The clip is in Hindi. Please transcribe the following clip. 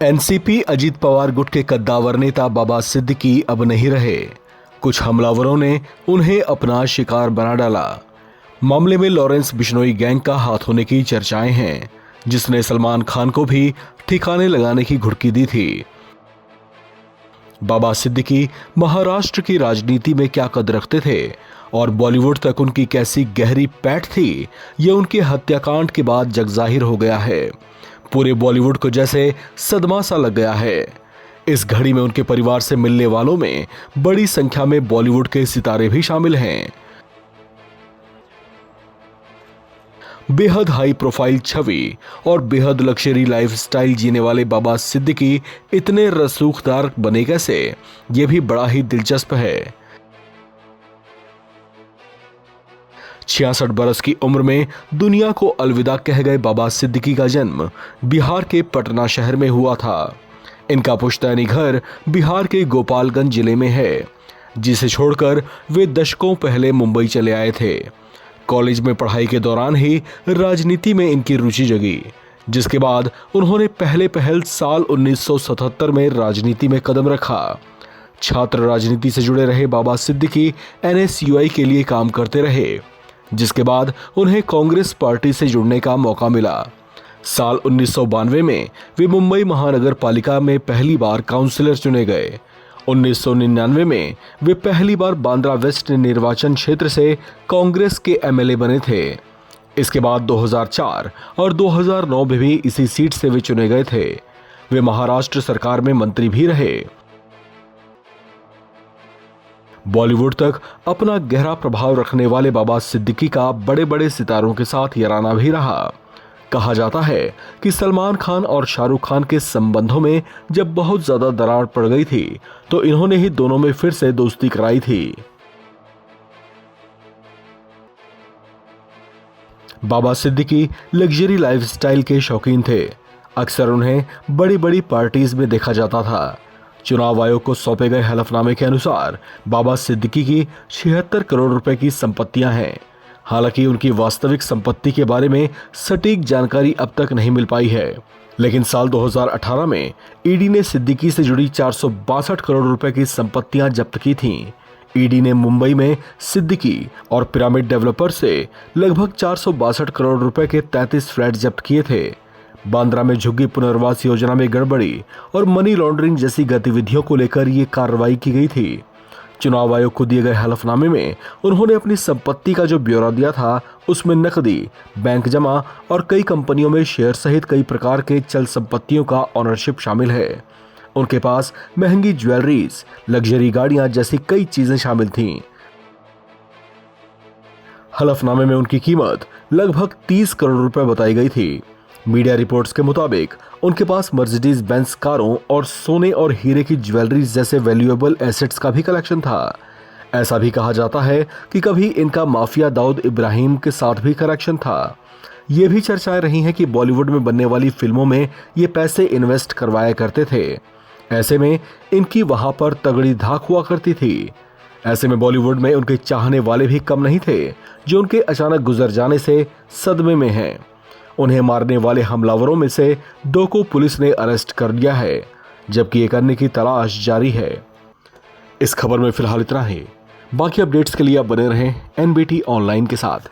एनसीपी अजीत पवार गुट के कद्दावर नेता बाबा सिद्दीकी अब नहीं रहे। कुछ हमलावरों ने उन्हें अपना शिकार बना डाला। मामले में लॉरेंस बिश्नोई गैंग का हाथ होने की चर्चाएं हैं, जिसने सलमान खान को भी ठिकाने लगाने की घुड़की दी थी। बाबा सिद्दीकी महाराष्ट्र की राजनीति में क्या कद रखते थे और बॉलीवुड तक उनकी कैसी गहरी पैठ थी, यह उनके हत्याकांड के बाद जगजाहिर हो गया है। पूरे बॉलीवुड को जैसे सदमा सा लग गया है। इस घड़ी में उनके परिवार से मिलने वालों में बड़ी संख्या में बॉलीवुड के सितारे भी शामिल हैं। बेहद हाई प्रोफाइल छवि और बेहद लग्जरी लाइफस्टाइल जीने वाले बाबा सिद्दीकी इतने रसूखदार बने कैसे, ये भी बड़ा ही दिलचस्प है। 66 बरस की उम्र में दुनिया को अलविदा कह गए बाबा सिद्दीकी का जन्म बिहार के पटना शहर में हुआ था। इनका पुश्तैनी घर बिहार के गोपालगंज जिले में है, जिसे छोड़कर वे दशकों पहले मुंबई चले आए थे। कॉलेज में पढ़ाई के दौरान ही राजनीति में इनकी रुचि जगी, जिसके बाद उन्होंने पहल साल 1977 में राजनीति में कदम रखा। छात्र राजनीति से जुड़े रहे बाबा सिद्दीकी NSUI के लिए काम करते रहे, जिसके बाद उन्हें कांग्रेस पार्टी से जुड़ने का मौका मिला। साल 1992 में वे मुंबई महानगर पालिका में पहली बार काउंसिलर चुने गए। 1999 में वे पहली बार बांद्रा वेस्ट निर्वाचन क्षेत्र से कांग्रेस के MLA बने थे। इसके बाद 2004 और 2009 में भी इसी सीट से वे चुने गए थे। वे महाराष्ट्र सरकार में मंत्री भी रहे। बॉलीवुड तक अपना गहरा प्रभाव रखने वाले बाबा सिद्दीकी का बड़े बड़े सितारों के साथ याराना भी रहा। कहा जाता है कि सलमान खान और शाहरुख खान के संबंधों में जब बहुत ज्यादा दरार पड़ गई थी, तो इन्होंने ही दोनों में फिर से दोस्ती कराई थी। बाबा सिद्दीकी लग्जरी लाइफस्टाइल के शौकीन थे। अक्सर उन्हें बड़ी बड़ी पार्टीज में देखा जाता था। चुनाव आयोग को सौंपे गए हलफनामे के अनुसार बाबा सिद्दीकी की 76 करोड़ रुपए की संपत्तियां हैं। हालांकि उनकी वास्तविक संपत्ति के बारे में सटीक जानकारी अब तक नहीं मिल पाई है, लेकिन साल 2018 में ईडी ने सिद्दीकी से जुड़ी 462 करोड़ रुपए की संपत्तियां जब्त की थीं। ईडी ने मुंबई में सिद्दीकी और पिरामिड डेवलपर से लगभग 462 करोड़ रुपए के 33 फ्लैट जब्त किए थे। बांद्रा में झुग्गी पुनर्वास योजना में गड़बड़ी और मनी लॉन्ड्रिंग जैसी गतिविधियों को लेकर ये कार्रवाई की गई थी। चुनाव आयोग को दिए गए हलफनामे में उन्होंने अपनी संपत्ति का जो ब्यौरा दिया था, उसमें नकदी, बैंक जमा और कई कंपनियों में शेयर सहित कई प्रकार के चल संपत्तियों का ऑनरशिप शामिल है। उनके पास महंगी ज्वेलरीज, लग्जरी गाड़ियां जैसी कई चीजें शामिल थीं। हलफनामे में उनकी कीमत लगभग 30 करोड़ रुपए बताई गई थी। मीडिया रिपोर्ट्स के मुताबिक उनके पास मर्सिडीज बेंज कारों और सोने और हीरे की ज्वेलरी जैसे वैल्यूएबल एसेट्स का भी कलेक्शन था। ऐसा भी कहा जाता है कि कभी इनका माफिया दाऊद इब्राहिम के साथ भी कनेक्शन था। ये भी चर्चाएं रही हैं कि बॉलीवुड में बनने वाली फिल्मों में ये पैसे इन्वेस्ट करवाया करते थे। ऐसे में इनकी वहां पर तगड़ी धाक हुआ करती थी। ऐसे में बॉलीवुड में उनके चाहने वाले भी कम नहीं थे, जो उनके अचानक गुजर जाने से सदमे में हैं। उन्हें मारने वाले हमलावरों में से 2 को पुलिस ने अरेस्ट कर लिया है, जबकि एक अन्य की तलाश जारी है। इस खबर में फिलहाल इतना ही। बाकी अपडेट्स के लिए आप बने रहें NBT ऑनलाइन के साथ।